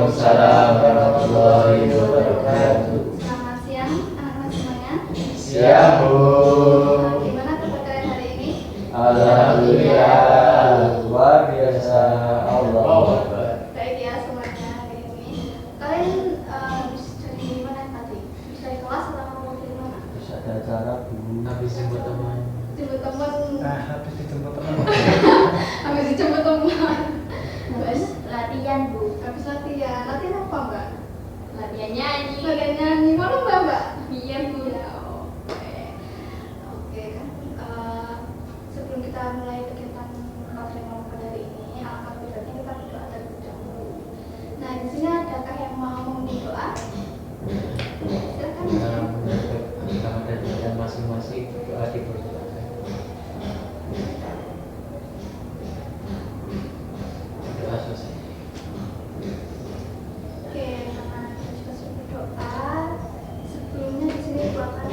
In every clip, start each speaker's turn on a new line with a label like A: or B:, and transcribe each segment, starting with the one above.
A: Waalaikumsalam warahmatullahi wabarakatuh.
B: Selamat siang anak-anak semuanya.
A: Siap, Bu.
B: Gimana kabar kalian hari ini?
A: Alhamdulillah, luar biasa. Allahu Akbar.
B: Baik ya semuanya hari ini. Kalian habis dari mana tadi? Habis dari kelas atau mau dari mana?
A: Terus ada acara, Bu.
C: Habis jemput teman.
B: Jemput teman.
C: Habis dijemput teman.
B: Habis dijemput teman.
D: Habis latihan, Bu.
B: Habis latihan. Latihan apa, Mbak?
D: Latihan nyanyi.
B: Latihan nyanyi. Mana Mbak?
D: Iya, Bu.
B: Ya, oke. Oke kan. Sebelum kita mulai kegiatan kajian kelompok dari ini, alangkah baiknya kita berdoa terlebih dahulu. Nah, di sini adakah yang mau memberi doa? Silakan.
C: Sama dan masing-masing doa dipersilakan. Doa selesai.
B: Oke, karena kita sudah selesai berdoa, sebelumnya di sini Ibu akan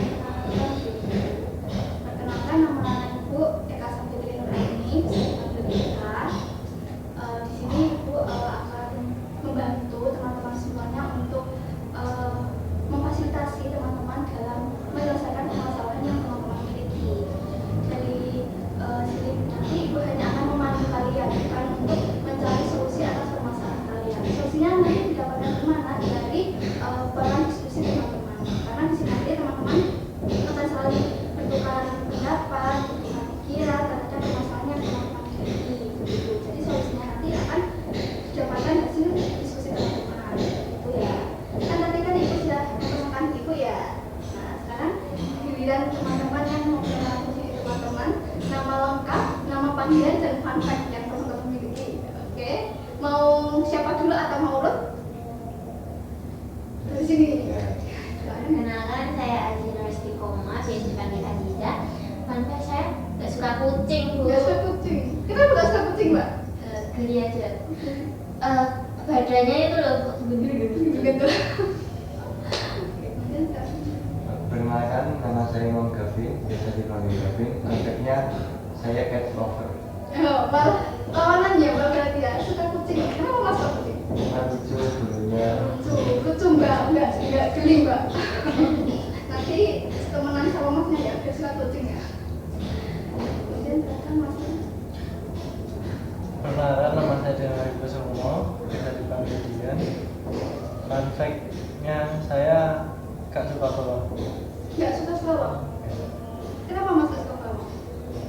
B: perkenalkan nama Ibu Eka Safitri Nuraini, beserta kita. Di sini Ibu akan membantu teman-teman semuanya untuk memfasilitasi teman-teman dalam menyelesaikan permasalahan yang teman-teman miliki. Dari sini nanti Ibu hanya akan memandu kalian bukan untuk mencari solusi atas permasalahan kalian. Solusinya nanti didapatkan kemana dari bahan diskusi teman-teman. Karena di sini nanti teman-teman akan saling bertukar pendapat, bertukar pikiran terhadap permasalahan yang teman-teman miliki. Begitu. Jadi solusinya nanti akan didapatkan hasil diskusi teman-teman. Gitu ya. Kan tadi kan Ibu sudah memperkenalkan Ibu ya. Nah sekarang giliran teman-teman yang mau mengenalkan diri teman-teman, nama lengkap, nama panggilan dan fun fact yang teman-teman miliki. Oke, mau siapa dulu atau mau urut? Dari sini.
D: Perkenalkan, saya Azina Resti Koma, biasa dipanggil Aziza. Fun fact, saya gak suka kucing, Bu.
B: Gak suka kucing. Kenapa gak suka kucing, Mbak?
D: Geli aja. Badannya itu loh,
B: Gitu.
A: Perkenalkan, nama saya Imam Gavin, biasa dipanggil Gavin. Konteksnya saya cat lover.
B: Malah lawanannya Mbak berarti ya suka kucing. Kenapa Mas suka kucing?
A: Kan lucu dulunya.
B: Lucu enggak geli Mbak. Nanti temenan sama Masnya ya, biar suka kucing ya. Kemudian silakan Masnya.
C: Perkenalkan, nama saya Dina Ibu Sumo, biasa dipanggil Dian. Fun fact-nya, saya gak suka balon.
B: Nggak suka selawat. Kenapa Mas nggak suka selawat?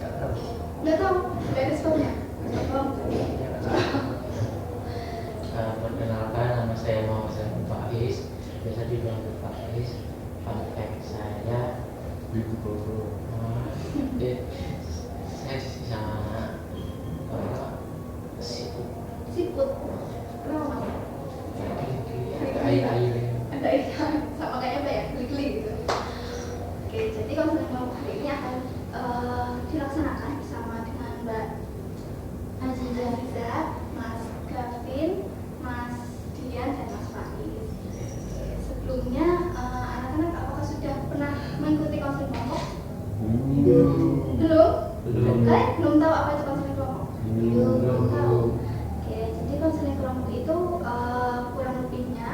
C: Gak tahu.
B: Nggak tahu. Nggak ada sebabnya. Nggak suka selawat.
C: Ya, gak tahu. Perkenalkan, nama saya Muhammad Faiz, biasa dipanggil Faiz. Fun fact saya,
A: Ibu Bobo.
C: saya sama siput.
B: Siput. Kenapa Mas?
C: Air-air.
B: Ada ikan sama kayak apa ya? Geli-geli gitu. Oke, jadi konseling kelompok hari ini akan dilaksanakan bersama dengan Mbak Aziza, Mas Gavin, Mas Dian, dan Mas Faiz. Sebelumnya, anak-anak apakah sudah pernah mengikuti konseling kelompok? Belum? Kalian belum tahu apa itu konseling kelompok? Belum tahu. Oke, jadi konseling kelompok itu kurang lebihnya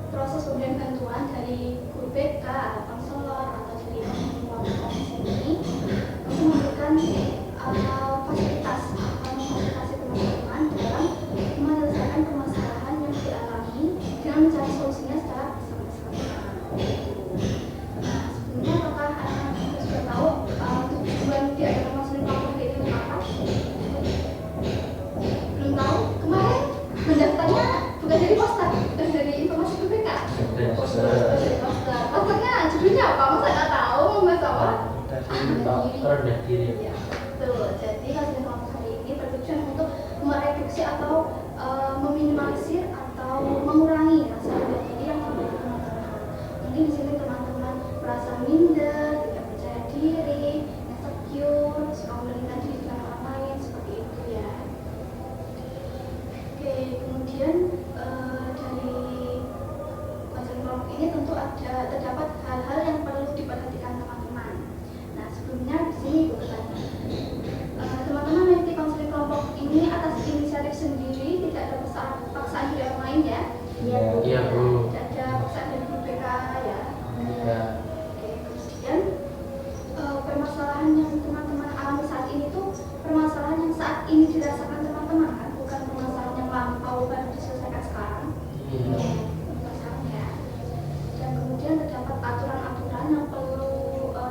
B: proses pemberian bantuan dari guru BK atau konselor atau dari kelompok ini untuk memberikan fasilitas atau memfasilitasi teman-teman dalam menyelesaikan permasalahan yang dialami dengan mencari solusinya secara bersama-sama. Nah, sebelumnya apakah anak-anak sudah tahu tujuan diadakan konseling kelompok itu apa? Belum tahu? Kemarin mendaftarnya bukan dari poster, bukan dari informasi BPK. Dari poster. Posternya judulnya apa? Masa nggak tahu membahas apa?
C: Rendah diri.
B: Ya, betul. Jadi hasil kelompok hari ini bertujuan untuk mereduksi atau meminimalisir atau mengurangi rasa rendah diri yang dimiliki teman-teman. Mungkin di sini teman-teman merasa minder, tidak percaya diri, insecure, suka membandingkan diri dengan orang lain seperti itu ya. Oke, kemudian dari konseling kelompok ini tentu terdapat hal-hal yang perlu diperhatikan teman-teman. Nah, sebelumnya di sini Ibu bertanya, teman-teman mengikuti konseling kelompok ini atas inisiatif sendiri, tidak ada paksaan dari orang lain ya? ini dirasakan teman-teman kan, bukan permasalahan yang lampau baru diselesaikan sekarang. Permasalahan ya. Dan kemudian terdapat aturan-aturan yang perlu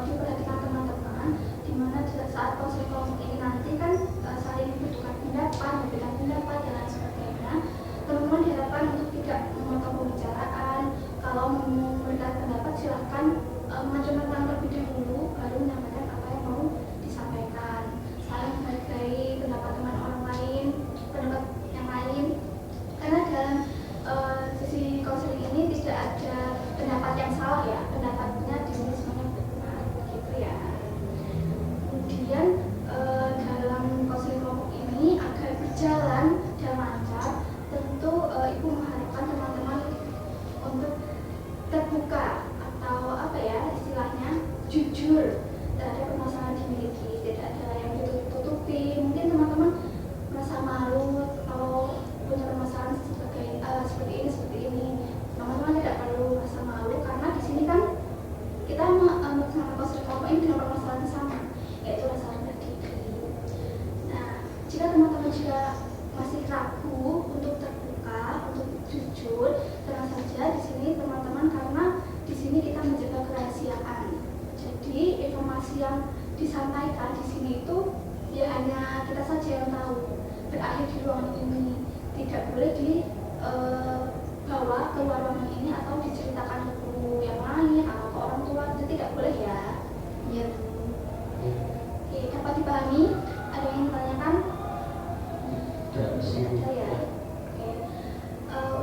B: diperhatikan teman-teman, di mana saat konseling kelompok ini nanti kan saling bertukar pendapat, memberikan pendapat dan lain sebagainya. Teman-teman diharapkan untuk tidak memotong pembicaraan. Kalau memberikan pendapat silahkan mencermati terlebih dahulu, baru menyampaikan apa yang mau disampaikan. Saling menghargai pendapat teman orang lain, pendapat yang lain. Karena dalam sesi konseling ini tidak ada pendapat yang salah ya, pendapatnya di sini semuanya benar, gitu ya. Kemudian dalam konseling kelompok ini agar berjalan dan lancar, tentu ibu mengharapkan teman-teman untuk terbuka atau apa ya istilahnya jujur terhadap permasalahan dimiliki, tidak ada yang ditutup-tutupi. Mungkin teman-teman merasa malu kalau punya permasalahan seperti ini. Teman-teman tidak perlu merasa malu karena di sini kan kita melaksanakan konseling kelompok ini dengan permasalahan yang sama, yaitu rasa rendah diri. Nah, jika teman-teman juga masih ragu untuk terbuka, untuk jujur, tenang saja di sini teman-teman, karena di sini kita menjaga kerahasiaan. Jadi informasi yang disampaikan di sini itu ya hanya kita saja yang tahu. Berakhir di ruangan ini, tidak boleh dibawa ke luar ruangan ini atau diceritakan ke guru yang lain atau ke orang tua, itu tidak boleh ya. Ya. Oke, dapat dipahami? Ada yang ditanyakan? Tidak ada ya. Oke.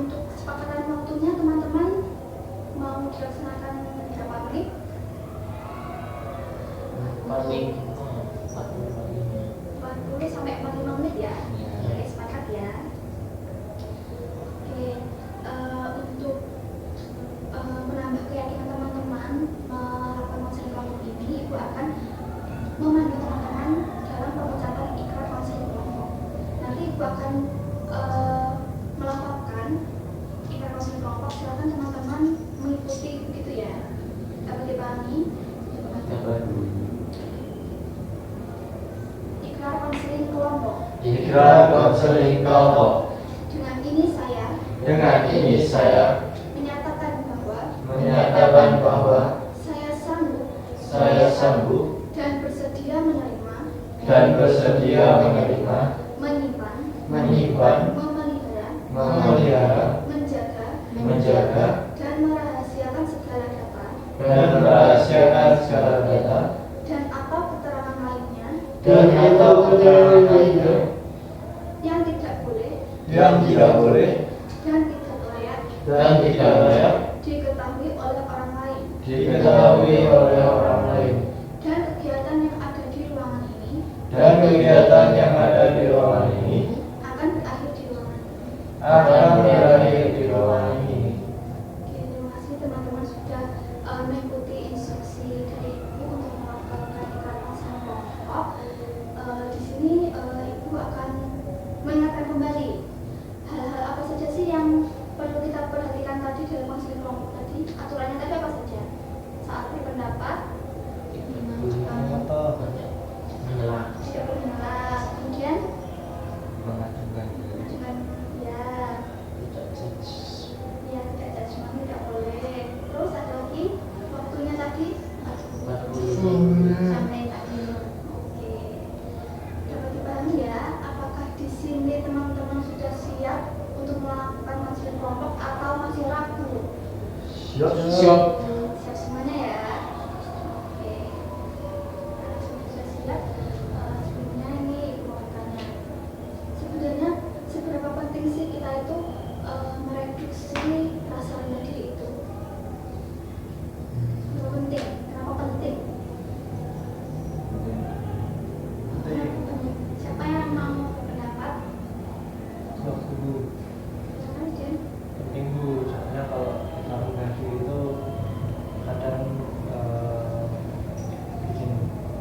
B: Untuk kesepakatan waktunya teman-teman mau dilaksanakan berapa menit?
E: Paling
B: 40 sampai 45 menit ya. Oke, sepakat ya. Oke, untuk menambah keyakinan teman-teman melakukan konseling kelompok ini, ibu akan memandu teman-teman dalam pengucapan ikrar konseling kelompok. Nanti ibu akan melafalkan ikrar konseling kelompok. Silakan teman-teman mengikuti begitu ya. Dapat dipahami? Ikrar konseling kelompok.
E: Ikrar konseling kelompok.
B: Dengan ini saya
E: Dengan ini saya
B: menyatakan bahwa saya sanggup
E: dan
B: bersedia menerima, menyimpan,
E: memelihara,
B: menjaga, dan merahasiakan segala data, dan atau keterangan lainnya yang tidak boleh
E: yang tidak boleh
B: dan tidak layak
E: diketahui
B: diketahui oleh orang lain,
E: dan
B: kegiatan yang ada di ruangan ini akan berakhir di ruangan ini. Oke, terima kasih teman-teman sudah mengikuti instruksi dari ibu untuk melakukan ikrar konseling kelompok. Di sini ibu akan mengingatkan kembali hal-hal apa saja sih yang perlu kita perhatikan tadi dalam konseling kelompok tadi. Aturannya tadi apa saja? Saat berpendapat tidak boleh menolak, kemudian
A: mengajukan
B: mengajukan ya tidak judgement, tidak boleh. Terus ada lagi waktunya tadi
E: 40
B: sampai 45. Oke, dapat dipahami ya. Apakah di sini teman-teman sudah siap untuk melakukan konseling kelompok atau masih ragu?
E: siap.
B: Siap semuanya ya. Oke, nah, sudah siap. Sebelumnya ini ibu mau tanya, sebenarnya seberapa penting sih kita itu mereduksi rasa rendah diri itu? Seberapa penting? Kenapa penting? Siapa yang mau berpendapat?
C: Dulu
B: Silakan, Jen.
C: penting Bu, soalnya kalau kita rendah diri itu kadang bikin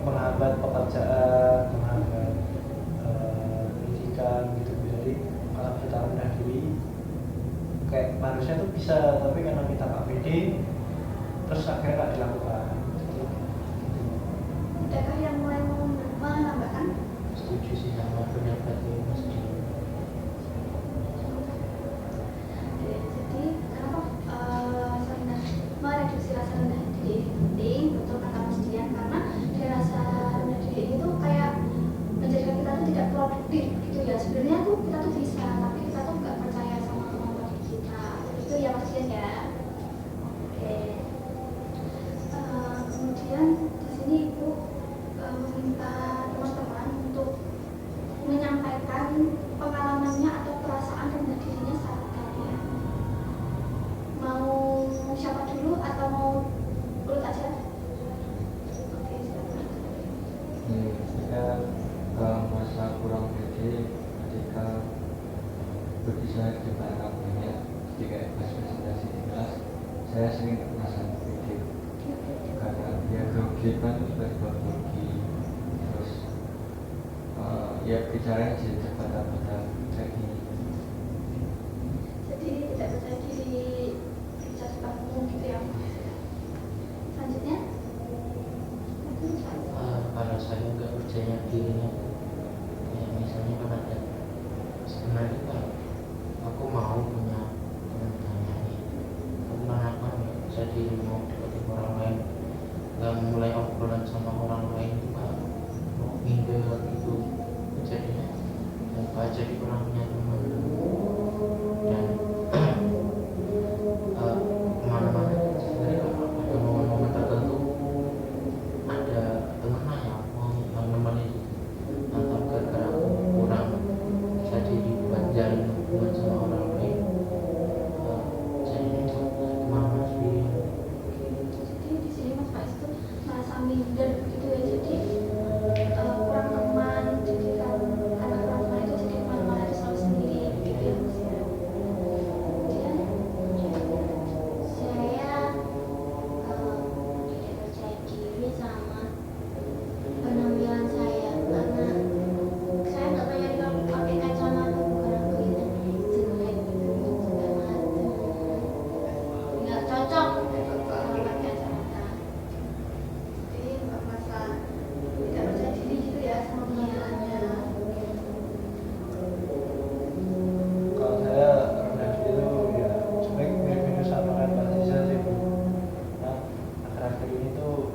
C: menghambat pekerjaan, menghambat pendidikan gitu. Jadi kalau kita rendah diri kayak harusnya tuh bisa, tapi karena kita nggak pede terus akhirnya nggak dilakukan.
B: Adakah yang mulai mau menambahkan?
E: Setuju sih sama pendapat
A: bagi saya di depan orang banyak, jadi kayak pas presentasi di kelas saya sering merasa pikir karena ya grogi kan tiba-tiba grogi, terus ya bicaranya jadi terbata-bata kayak gini.
B: Jadi tidak percaya diri kerja cepat umum gitu ya. Selanjutnya
E: Kalau saya nggak percaya dirinya, ya misalnya kan ada sebenarnya kalau aku mau punya teman nyanyi, tapi kenapa nggak bisa diri mau deketin orang lain, nggak mulai obrolan sama orang lain juga mau minder gitu, jadinya nggak jadi kurang punya teman dan kemana-mana sebenarnya kalau ada momen-momen tertentu ada temennya yang nemenin atau gara-gara aku kurang bisa diri buat jalin hubungan sama orang lain, jadinya kemana sendiri.
B: jadi di sini Mas Faiz itu merasa minder gitu ya. Jadi kurang teman, jadi karena kurang teman itu jadi kemana-mana itu selalu sendiri gitu ya Mas ya. Kemudian
D: Saya tidak percaya diri sama penampilan saya karena saya nggak percaya diri kalau pakai kacamata bukan aku itu jelek gitu karena nggak cocok kalau pakai kacamata.
B: jadi merasa tidak percaya diri gitu ya sama penampilannya.
C: Kalau saya rendah diri itu ya sebenarnya mirip-mirip sama kan Pak Riza sih Bu. Nah, akhir-akhir ini tuh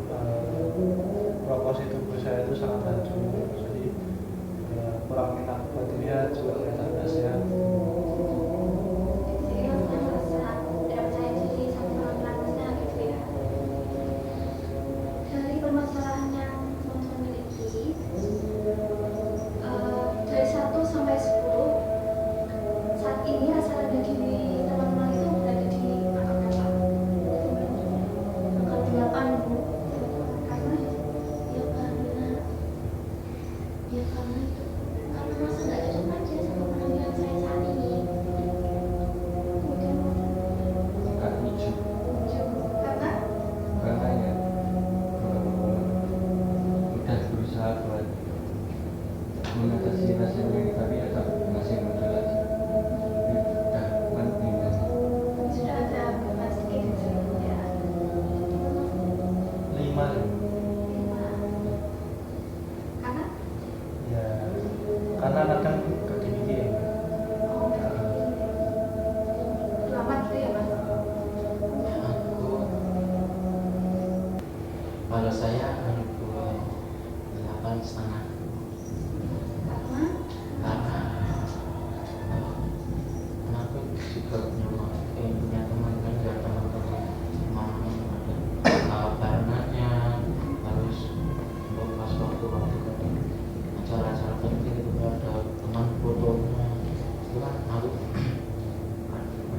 C: proporsi tubuh saya itu sangat hancur, jadi ya, kurang minat buat dilihat juga kelihatan nggak sehat.
B: Jadi Masnya merasa tidak percaya diri sama penampilan Masnya gitu ya. Dari permasalahan yang teman-teman miliki, dari 1 sampai 10, saat ini rasa rendah diri teman-teman itu berada di angka berapa?
D: Angka 8 Bu.
B: Karena
D: Ya karena itu karena masa nggak cocok aja sama penampilan saya saat ini.
B: kemudian
A: Agak lucu
B: karena
A: karena ya udah berusaha buat mengatasi rasa ini tapi tetap masih muncul lagi. Udah penting kan?
B: sudah ada beban sedikit ya.
C: 5 sih.
B: Karena
C: Ya karena kadang kaki dikit.
B: lama gitu ya Mas.
E: Aku kalau saya aku 8,5
B: Karena
E: karena aku juga punya teman kan nggak teman-teman mau ada barengannya harus pas waktu-waktu tadi acara-acara penting itu ada teman fotonya itu kan aku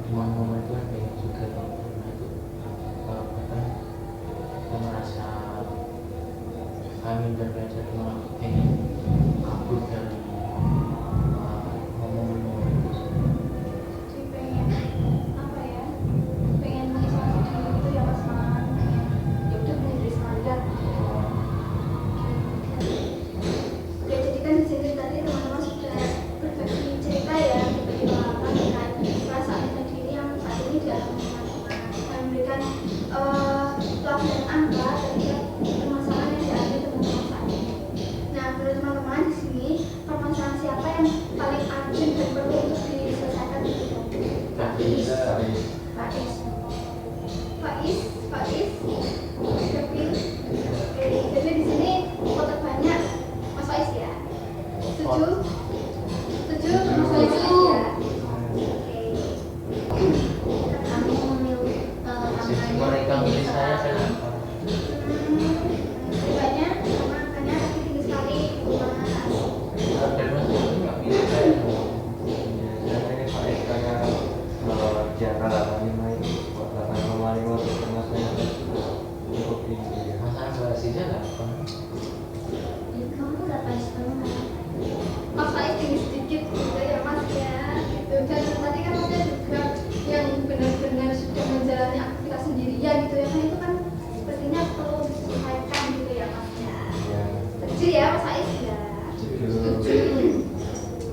E: di momen itu kan pengen juga nah itu bahkan aku merasa kami dan belajar malah pengen kabur dari momen-momen itu.
B: jadi pengen apa ya, pengen mengisolasi diri gitu ya Mas Man, pengen ya udah menjadi standar. Ya jadi kan di sini tadi teman-teman sudah berbagi cerita ya, berbagi pengalaman dengan perasaan rendah diri yang saat ini dialami teman-teman dan memberikan pelajaran angka terkait permasalahan yang dialami teman-teman saat ini. Nah, menurut teman-teman di sini permasalahan siapa yang paling urgent dan perlu untuk diselesaikan gitu?
E: Tapi
B: Faiz. Kevin. Oke, jadi di sini foto banyak Mas Faiz ya. Setuju? Setuju Mas Faiz ya. Oke.
D: Kami memilih angkanya
E: mereka milih saya kenapa?
B: Banyak karena angkanya tinggi sekali. Mas.
E: Dan mas itu nggak milih saya.
A: Ya, saya ini Pak Eka di angka 85 ini buat 8,5 untuk termasuk cukup tinggi ya.
E: Masalah bahasanya 8.
D: kamu 8,5.
B: setuju ya Mas Faiz ya.
A: Setuju.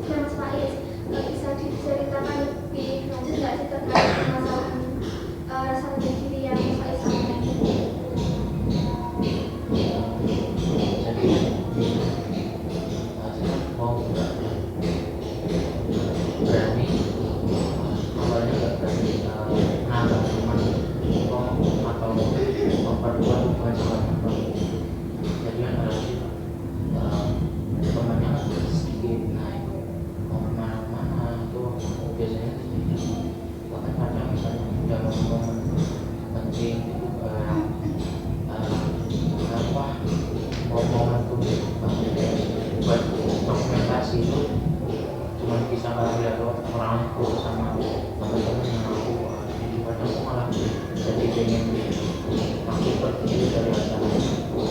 B: Ya Mas Faiz, bisa diceritakan lebih lanjut nggak sih terkait permasalahan rasa lebih diri yang Mas Faiz sampaikan?
E: Jadi saya mau berani awalnya nggak berani menangkap teman atau memperbuat bukan salah. Jadi adalah temannya sedikit naik mau kemana-mana itu biasanya sedikit, bahkan kadang misalnya udah momen penting itu momen tuh buat dokumentasi itu cuma bisa lihat orang aku sama teman-teman yang aku jadi kadang aku malah jadi pengen aku pergi dari acara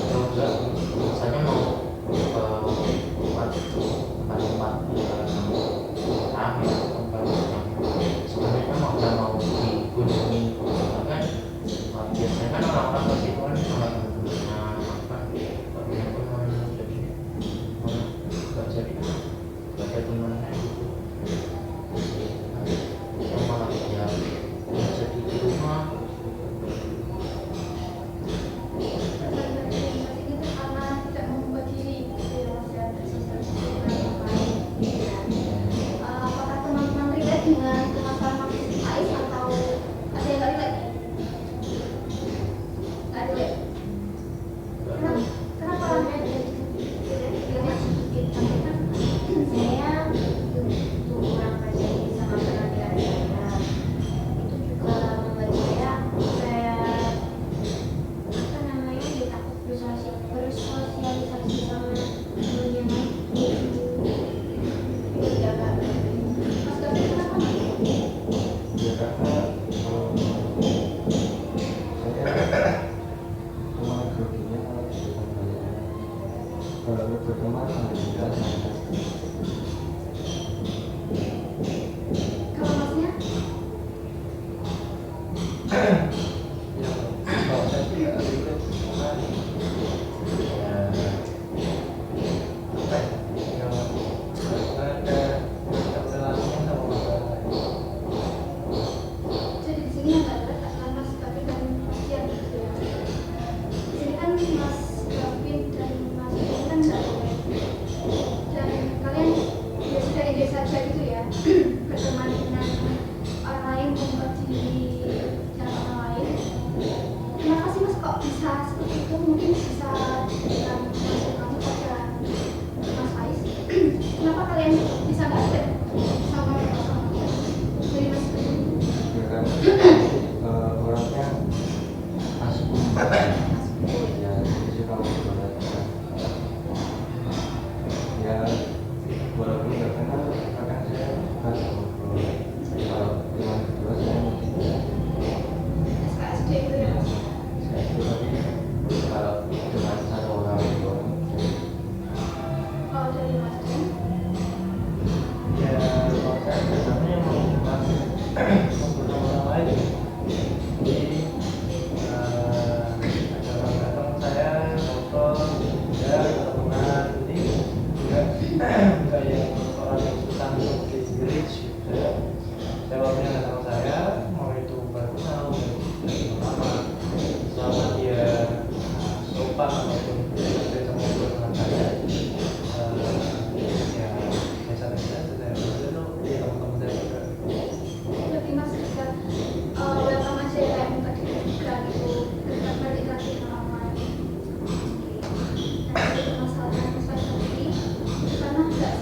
E: kalau enggak misalnya mau ke tempat-tempat rame tempat yang sebenarnya mau dikunjungi kan biasanya kan orang-orang pasti itu kan sama teman-temannya apa punya teman jadi nggak jadi nggak ada temannya gitu yang malah ya jadi di rumah.
B: Karena tidak membuat diri gitu ya Mas ya, bersosialisasi dengan yang baik. Apakah teman-teman relate dengan permasalahan Mas Faiz atau ada yang nggak relate? Nggak relate. Kenapa orangnya relate? Sedikit tapi kan
D: Saya itu kurang percaya sama penampilan saya. Itu juga membuat saya apa namanya dia takut bersosialisasi sama teman yang lain.
B: ya Kak. Mas Gafin kenapa nggak?
A: Ya karena saya cuma groginya kalau di tempat kalau berteman alhamdulillah saya
B: Kalau Masnya?
C: Ya, kalau saya sih nggak relate karena ya apa ya ada relasinya sama orang lain.
B: Jadi di sini yang nggak relate adalah Mas Gafin dan Mas Dian gitu ya. Di sini kan Mas Gafin dan Mas Dian kan nggak relate. Dan kalian ya sudah ide saja gitu ya berteman dengan orang lain membuat diri dan orang lain. Kenapa sih Mas kok bisa seperti itu? Mungkin bisa diberikan masukan pada Mas Faiz. Kenapa kalian bisa nggak relate sama pasangan dari Mas Gafin?
A: ya karena orangnya asik ya jadi kalau berbuat ya walaupun nggak kenal kadang saya suka ngobrol kalau cuma berdua saya mungkin
B: SKSD itu ya Mas?
A: saya itu tapi kalau dengan satu orang dua orang
B: Kalau dari Mas Dian?
C: Ya kalau saya biasanya emang bukan ngobrol sama orang lain. Jadi ada orang datang saya ngobrol ya teman ini enggak yang orang yang susah untuk di gitu. Jawabnya datang saya mau itu baru tahu dari lama selama dia sopan ataupun bisa ngobrol dengan saya ya biasa-biasa saya dulu dia teman-teman saya juga.
B: Berarti Mas juga welcome aja ya kayak buka diri juga gitu ketika berinteraksi dengan orang lain. Dan itu permasalahan Mas Faiz sendiri karena nggak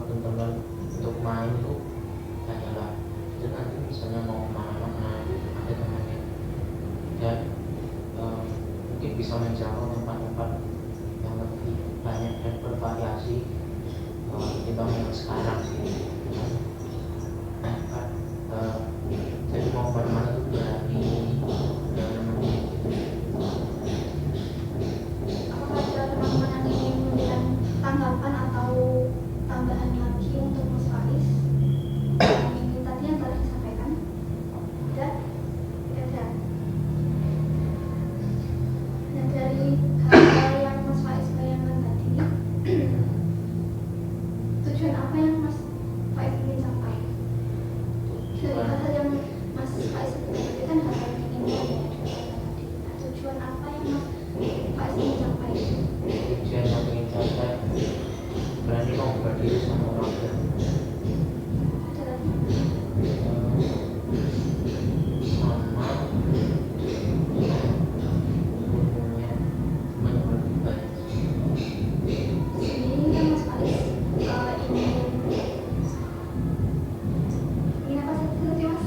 E: teman untuk main itu tanyalah. Dan nanti misalnya mau kemana-mana ada temannya, dan mungkin bisa menjangkau tempat-tempat yang lebih banyak dan bervariasi ketimbang yang sekarang sih. Jadi mau kemana-mana tuh berani dan namanya
B: Apakah ada teman-teman yang ingin memberikan tanggapan atau tambahan lagi untuk Mas Faiz yang ingin tadi yang telah disampaikan? Tidak? Tidak ada. Nah, dari hal yang Mas Faiz bayangkan tadi, tujuan apa yang Mas Faiz ingin capai? Dari hal-hal yang Mas Faiz tadi kan hal-hal yang ingin tadi. Nah, tujuan apa yang Mas Faiz ingin capai?
E: tujuan yang ingin capai berani mau berdiri sama orang lain.
B: Ada lagi?
E: Sama punya teman yang lebih baik.
B: Ini kan Mas Faiz ingin apa sih tadi Mas?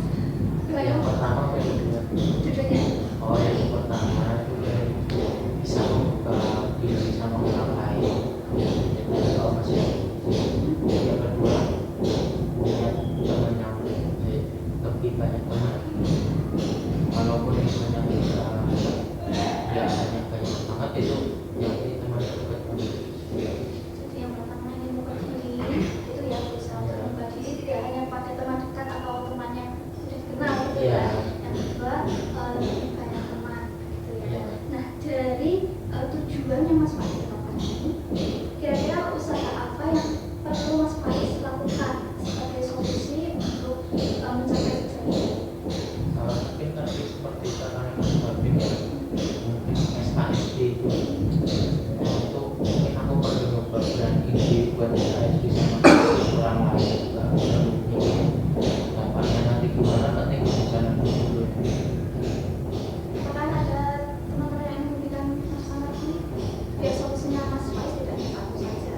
E: Yang pertama kedua,
B: Tujuannya?
E: yang pertama itu dari bisa membuka diri sama orang lain. Kalau masih yang kedua punya teman yang lebih banyak teman, walaupun misalnya kita biasanya banyak banget itu yang ini teman dekat.
B: Jadi yang pertama ingin membuka diri itu ya berusaha untuk membuka diri tidak hanya pada teman dekat atau teman yang sudah dikenal gitu ya.
E: Iya.
B: Yang kedua lebih banyak teman gitu ya.
E: Iya.
B: Nah dari tujuannya Mas Faiz kapan ini, kira-kira usaha apa yang perlu Mas Faiz lakukan sebagai solusi untuk mencapai tujuan ini?
C: Mungkin tadi seperti caranya Mas Babin ya,
E: Mungkin SKSD itu mungkin aku perlu nyoba brand ide buat SKSD sama orang lain juga mungkin dapatnya nanti gimana nanti bisa jalan dulu.
B: Apakah ada teman-teman yang memberikan masukan lagi biar solusinya Mas Faiz tidak satu saja?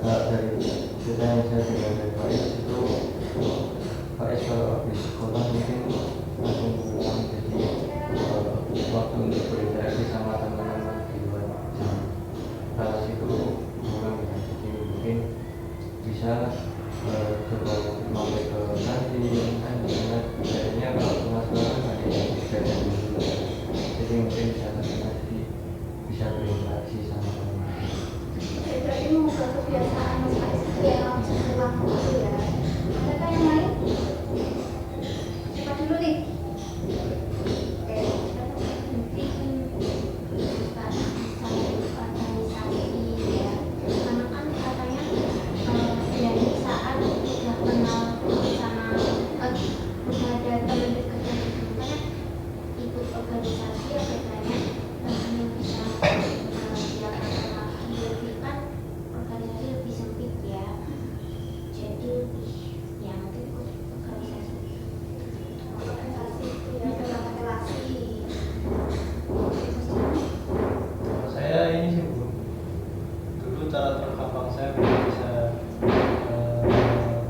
A: Kalau dari cerita yang saya dengar dari Faiz itu, Faiz kalau habis sekolah mungkin langsung pulang, jadi waktu untuk berinteraksi sama teman-teman di luar kelas itu kurang ya. Jadi mungkin bisa coba mampir ke kantin kan, karena biasanya kalau kelas kan ada yang belajar dulu, jadi mungkin bisa jadi bisa berinteraksi sama teman-teman.
B: Oke, berarti mengubah kebiasaan Mas Faiz itu ya langsung pulang dulu ya. Adakah yang lain? Siapa dulu nih? Oke,
D: bukan organisasi ya, karena kan katanya dari saat udah kenal sama udah ada teman dekat yang makanya ikut organisasi ya katanya yang bisa dilakukan lagi lebih kan organisasi lebih sempit ya, jadi lebih ya nanti ikut organisasi.
B: organisasi itu ya dalam relasi.
C: Kalau saya ini sih Bu, dulu cara tergampang saya biar bisa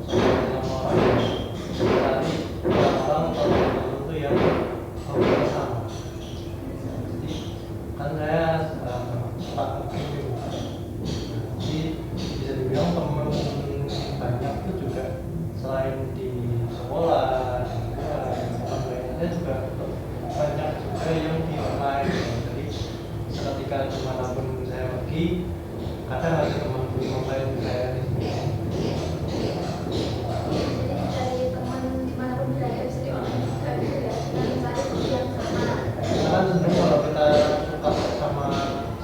C: sama orang yang sekali orang atau teman itu yang hobi sama. Jadi kan saya tak mungkin Bu. Jadi bisa dibilang teman banyak itu juga selain di sekolah, di luar, tempat lainnya juga banyak juga yang di online. Jadi ketika dimanapun saya pergi, kadang ada teman online saya di sini.
B: Jadi dari teman dimanapun berada bisa di online juga gitu ya, dengan mencari hobi yang sama.
C: Karena kan sebenarnya kalau kita suka sama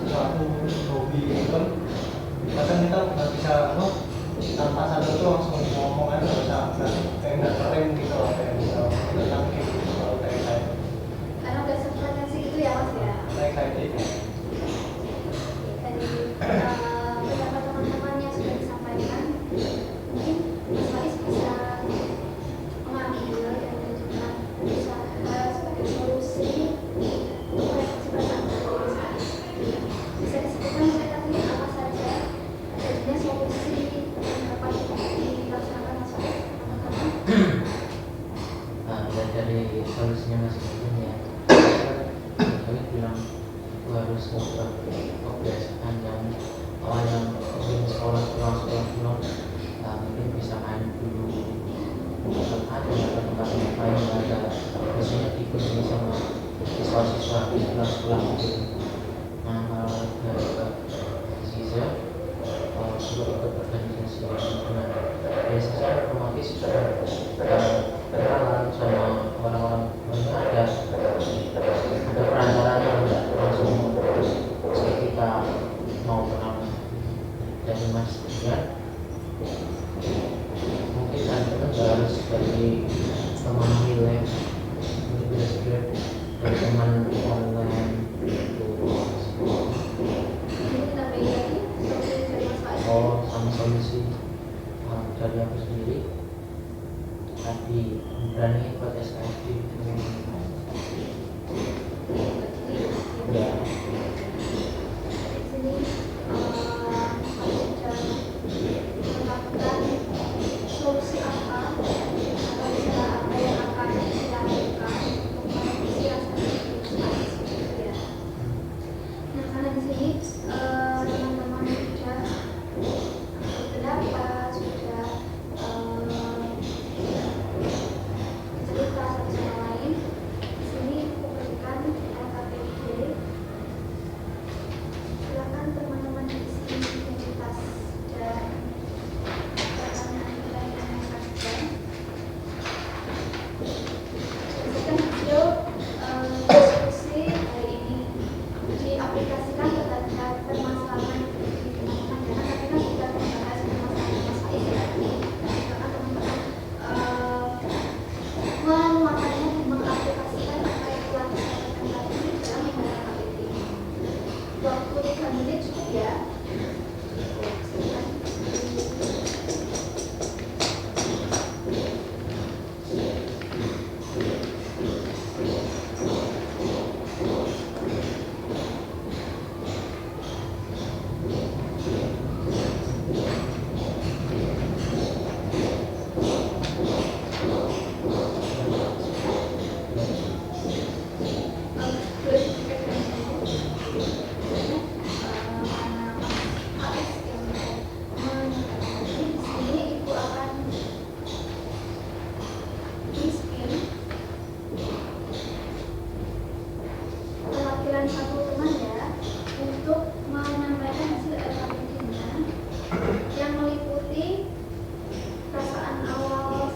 C: sesuatu hobi itu kan, kadang kita nggak bisa tanpa sadar tuh langsung ngomong aja nggak bisa, kayak nggak keren gitu loh, kayak bisa tentang gitu kalau kayak
B: Karena udah sefrekuensi gitu ya Mas ya.
C: kayak gitu.
B: Dari beberapa teman-teman yang sudah disampaikan, mungkin Mas Faiz bisa mengambil dan juga usaha sebagai solusi untuk mengatasi perasaan dari Mas Faiz. Bisa disebutkan mungkin tadi apa saja solusi yang dapat dilaksanakan masyarakat teman-teman?
E: Nah, dari solusinya masing-masing ya, kami bilang itu harus membuat kebiasaan yang awalnya mungkin sekolah pulang, nah, mungkin bisa main dulu ada tempat yang lain ada biasanya dikunjungi sama siswa-siswa di sekolah gitu. Nah, kalau dari siswa sudah ikut organisasi lingkungan biasanya otomatis sudah kenalan sama orang-orang yang ada perantaranya langsung kita mau kenal dari mas ya mungkin teman-teman nggak harus dari teman relay mungkin bisa juga dari teman online gitu.
B: Jadi tambahin lagi solusi dari Mas Faiz.
E: Oh, sama solusi dari aku sendiri tadi berani ikut SKSD ya.
B: Di sini melakukan solusi apa atau bisa apa yang akan dilakukan untuk merevisi rasa itu ya. Nah, karena di sini teman-teman sudah berpendapat, sudah cerita satu sama lain. Di sini aku berikan LKPD. Silakan teman-teman isi identitas dan pertanyaan kita yang menyampaikan. Saksikan video diskusi hari ini diaplikasikan terhadap permasalahan di teman-teman karena kami kan sudah membahas permasalahan Mas Faiz tadi. Karena teman-teman menguatkannya dan mengaplikasikan apa yang telah disampaikan tadi dalam menggunakan APD. Waktu 3 menit cukup ya. Silakan. Perwakilan satu teman ya untuk menyampaikan hasil LKPD-nya yang meliputi perasaan awal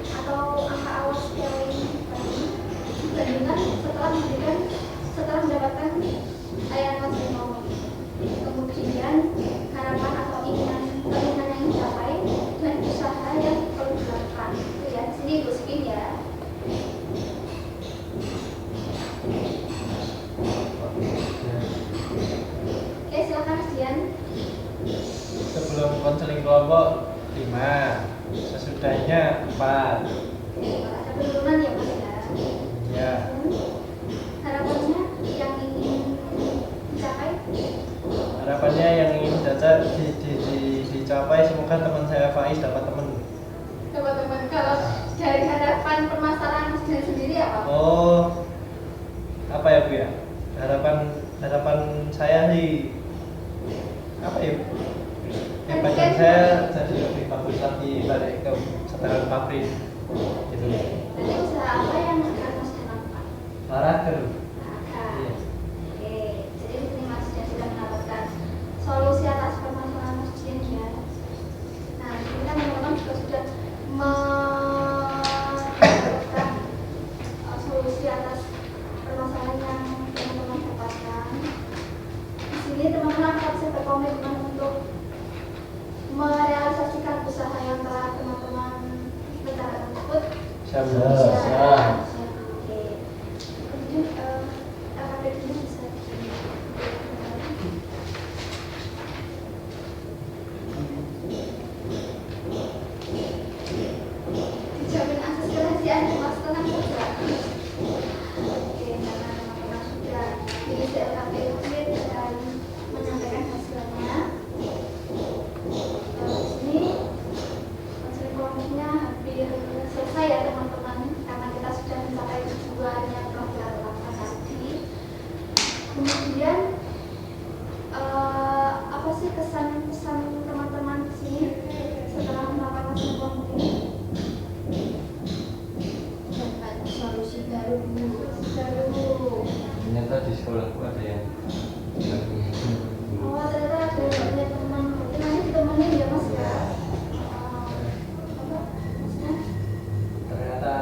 B: atau angka awal scaling tadi dibandingkan setelah mendapatkan layanan teknologi, kemudian harapan atau keinginan yang dicapai dan usaha yang perlu dilakukan. Itu ya, di sini Ibu Spin ya. Oke, silakan Mas Dian.
C: Sebelum konseling kelompok 5, sesudahnya 4.
B: Oke, ada penurunan ya Mas ya.
C: Ya,
B: Harapannya yang ingin dicapai.
C: harapannya yang ingin dicapai semoga teman saya Faiz dapat teman.
B: Teman-teman, kalau dari harapan permasalahan Mas Dian sendiri apa?
C: Oh, apa ya Bu ya? Harapan saya sih apa ya? Badan saya jadi lebih bagus lagi balik ke setelan pabrik gitu.
B: Nanti usaha apa yang akan Mas Dian lakukan?
C: Olahraga.
B: Iya. Oke, jadi di sini Mas Dian sudah mendapatkan solusi atas permasalahan Mas Dian ya. Nah, di sini kan teman-teman juga sudah mendapatkan solusi atas permasalahan yang teman-teman dapatkan. Di sini teman-teman akan bisa berkomitmen untuk merealisasikan usaha yang telah teman-teman rencanakan tersebut.
C: Siap.
B: Oke. Kemudian LKPD-nya bisa dijamin akses kerahasiaan Mas, tenang saja. Oke, karena teman-teman sudah mengisi LKPD dan menyampaikan hasilnya. pesan teman-teman di sini setelah melakukan konseling kelompok ini?
D: dapat solusi baru dulu.
A: Ternyata di sekolahku ada yang
B: Oh, ternyata ada banyak teman. Mungkin nanti ditemenin ya mas ya. Apa maksudnya?
C: Ternyata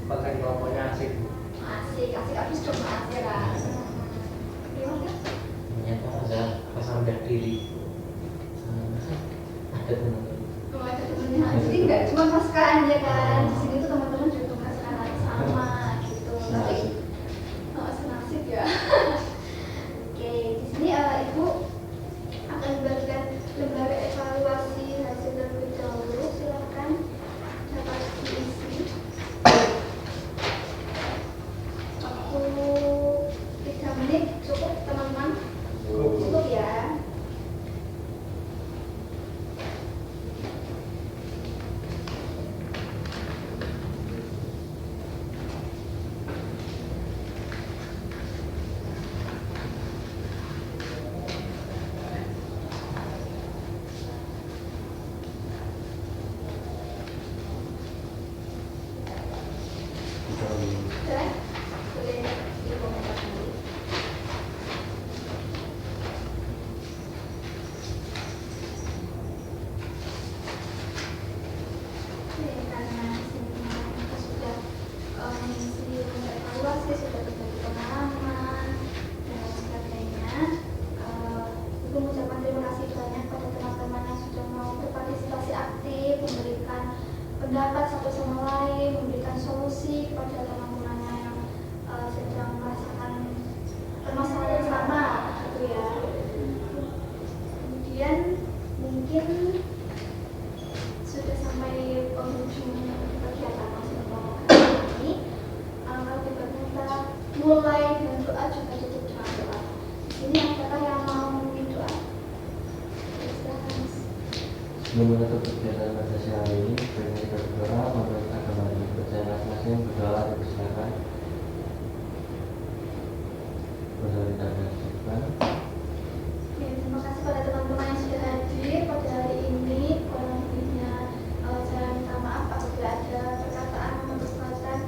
C: konseling kelompoknya asik.
B: Asik habis cuma asik kan. Gimana?
E: Ternyata ada kesan berdiri. Ada teman-teman.
B: Oh, ada temennya. Jadi nggak cuma mas kan ya kan. Di sini tuh teman-teman juga merasakan hal yang sama gitu. Tapi senasib ya. Oke, di sini ibu akan memberikan lembaga evaluasi hasil terlebih dahulu. Silakan dapat diisi. Waktu 3 menit cukup teman-teman. Cukup ya. Sudah? Boleh dikomentar nanti. Oke, karena semua kita sudah mengisi lembaga evaluasi, sudah berbagi pengalaman dan lain sebagainya. Ibu mengucapkan terima kasih banyak pada teman-teman yang sudah mau berpartisipasi aktif, memberikan pendapat satu sama lain, memberikan solusi kepada teman-temannya yang sedang merasakan permasalahan yang sama, gitu ya. Kemudian mungkin sudah sampai penghujung kegiatan konseling kelompok kali ini. Kalau kita mulai dengan doa juga tutup dengan doa. Di sini apakah yang mau memimpin doa? Silakan Mas.
A: Sebelum menutup kegiatan pada siang ini, dengan berdoa menurut agama yang dipercaya masing-masing, berdoa dipersilakan. Berdoa dan syukur.
B: Oke, terima kasih pada teman-teman yang sudah hadir pada hari ini. Kurang lebihnya saya minta maaf apabila ada perkataan atau perbuatan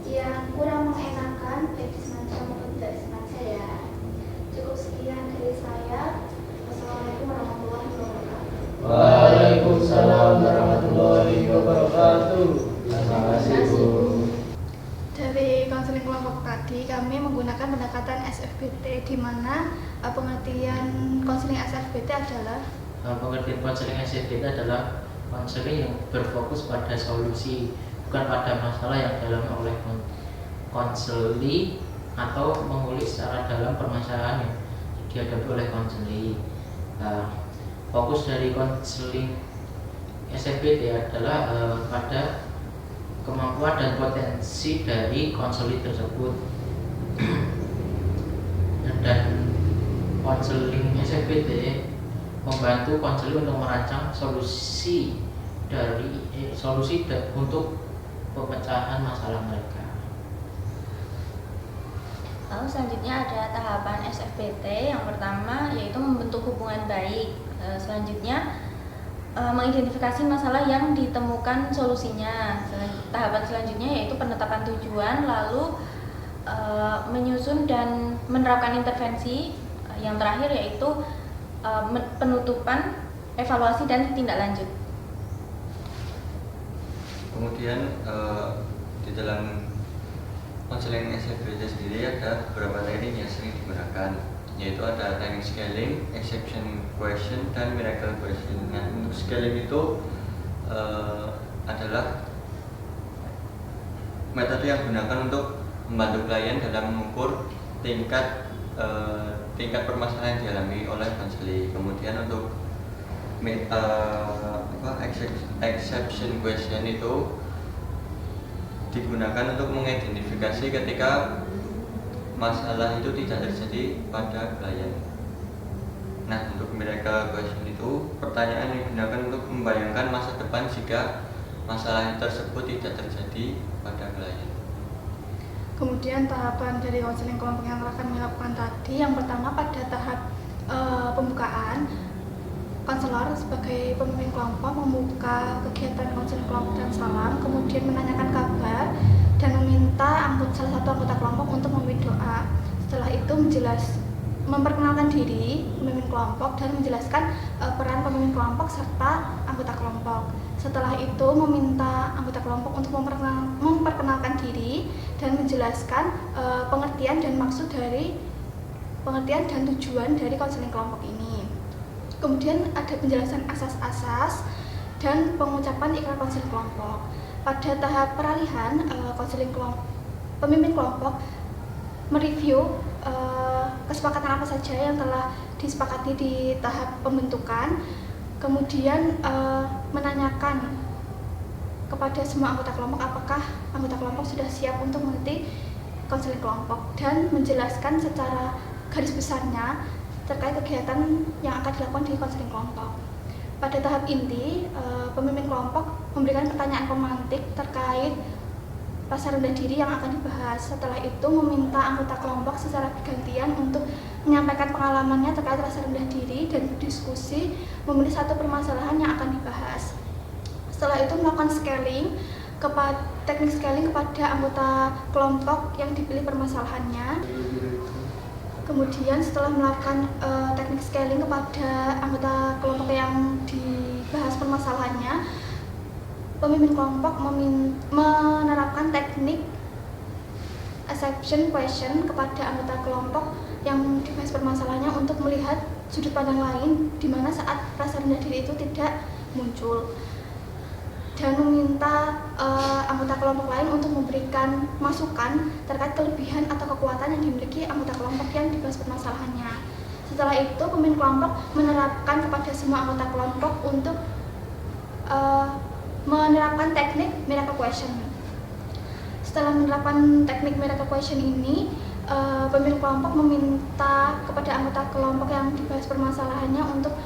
B: yang kurang mengenakan, baik disengaja maupun tidak disengaja ya. Cukup sekian dari saya. Wassalamualaikum warahmatullahi wabarakatuh.
C: Waalaikumsalam warahmatullahi wabarakatuh.
A: Terima kasih Bu.
B: Dari konseling kelompok tadi kami menggunakan pendekatan SFBT di mana pengertian konseling SFBT adalah
E: Pengertian konseling SFBT adalah konseling yang berfokus pada solusi, bukan pada masalah yang dialami oleh konseli atau mengulik secara dalam permasalahan yang dihadapi oleh konseli. Fokus dari konseling SFBT adalah pada kemampuan dan potensi dari konseli tersebut. Dan konseling SFBT membantu konseli untuk merancang solusi untuk pemecahan masalah mereka.
D: Lalu selanjutnya ada tahapan SFBT. Yang pertama yaitu membentuk hubungan baik. Selanjutnya mengidentifikasi masalah yang ditemukan solusinya. Tahapan selanjutnya yaitu penetapan tujuan, lalu menyusun dan menerapkan intervensi. Yang terakhir yaitu penutupan, evaluasi dan tindak lanjut.
A: Kemudian di dalam konseling SFBT sendiri ada beberapa teknik yang sering digunakan, yaitu ada teknik scaling, exception question, dan miracle question. Nah, untuk scaling itu adalah metode yang digunakan untuk membantu klien dalam mengukur tingkat permasalahan yang dialami oleh konseli. Kemudian untuk exception question itu digunakan untuk mengidentifikasi ketika masalah itu tidak terjadi pada klien. Nah, untuk miracle question itu pertanyaan yang digunakan untuk membayangkan masa depan jika masalah tersebut tidak terjadi pada klien.
B: Kemudian tahapan dari konseling kelompok yang akan dilakukan tadi, yang pertama pada tahap pembukaan konselor sebagai pemimpin kelompok membuka kegiatan konseling kelompok dan salam, kemudian menanyakan kabar dan meminta salah satu anggota kelompok untuk memimpin doa. Setelah itu memperkenalkan diri pemimpin kelompok dan menjelaskan peran pemimpin kelompok serta anggota kelompok. Setelah itu meminta anggota kelompok untuk memperkenalkan diri dan menjelaskan pengertian dan tujuan dari konseling kelompok ini. Kemudian ada penjelasan asas-asas dan pengucapan ikrar konseling kelompok. Pada tahap peralihan, pemimpin kelompok mereview kesepakatan apa saja yang telah disepakati di tahap pembentukan, kemudian menanyakan kepada semua anggota kelompok apakah anggota kelompok sudah siap untuk mengikuti konseling kelompok dan menjelaskan secara garis besarnya terkait kegiatan yang akan dilakukan di konseling kelompok. Pada tahap inti, pemimpin kelompok memberikan pertanyaan pemantik terkait rasa rendah diri yang akan dibahas. Setelah itu meminta anggota kelompok secara bergantian untuk menyampaikan pengalamannya terkait rasa rendah diri dan berdiskusi memilih satu permasalahan yang akan dibahas. Setelah itu melakukan teknik scaling kepada anggota kelompok yang dipilih permasalahannya. Kemudian setelah melakukan teknik scaling kepada anggota kelompok yang dibahas permasalahannya, pemimpin kelompok menerapkan teknik exception question kepada anggota kelompok yang dibahas permasalahannya untuk melihat sudut pandang lain di mana saat rasa rendah diri itu tidak muncul, dan meminta anggota kelompok lain untuk memberikan masukan terkait kelebihan atau kekuatan yang dimiliki anggota kelompok yang dibahas permasalahannya. Setelah itu, pemimpin kelompok menerapkan kepada semua anggota kelompok untuk menerapkan teknik miracle question. Setelah menerapkan teknik miracle question ini, pemimpin kelompok meminta kepada anggota kelompok yang dibahas permasalahannya untuk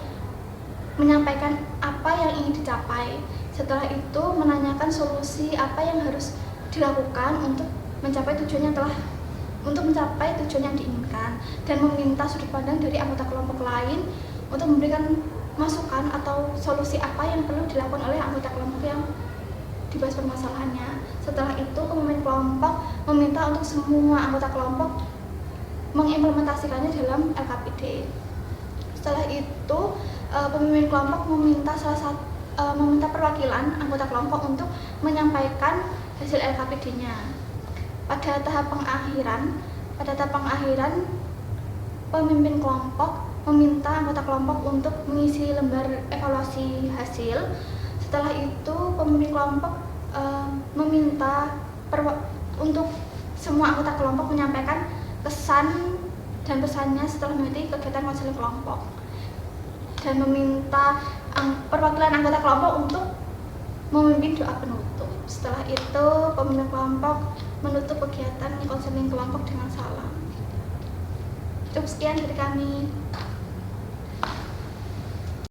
B: menyampaikan apa yang ingin dicapai. Setelah itu menanyakan solusi apa yang harus dilakukan untuk mencapai tujuan yang diinginkan, dan meminta sudut pandang dari anggota kelompok lain untuk memberikan masukan atau solusi apa yang perlu dilakukan oleh anggota kelompok yang dibahas permasalahannya. Setelah itu pemimpin kelompok meminta untuk semua anggota kelompok mengimplementasikannya dalam LKPD. Setelah itu pemimpin kelompok meminta perwakilan anggota kelompok untuk menyampaikan hasil LKPD-nya. Pada tahap pengakhiran, pemimpin kelompok meminta anggota kelompok untuk mengisi lembar evaluasi hasil. Setelah itu, pemimpin kelompok meminta untuk semua anggota kelompok menyampaikan kesan dan pesannya setelah mengikuti kegiatan konseling kelompok, dan meminta perwakilan anggota kelompok untuk memimpin doa penutup. Setelah itu, pemimpin kelompok menutup kegiatan konseling kelompok dengan salam. Cukup sekian dari kami.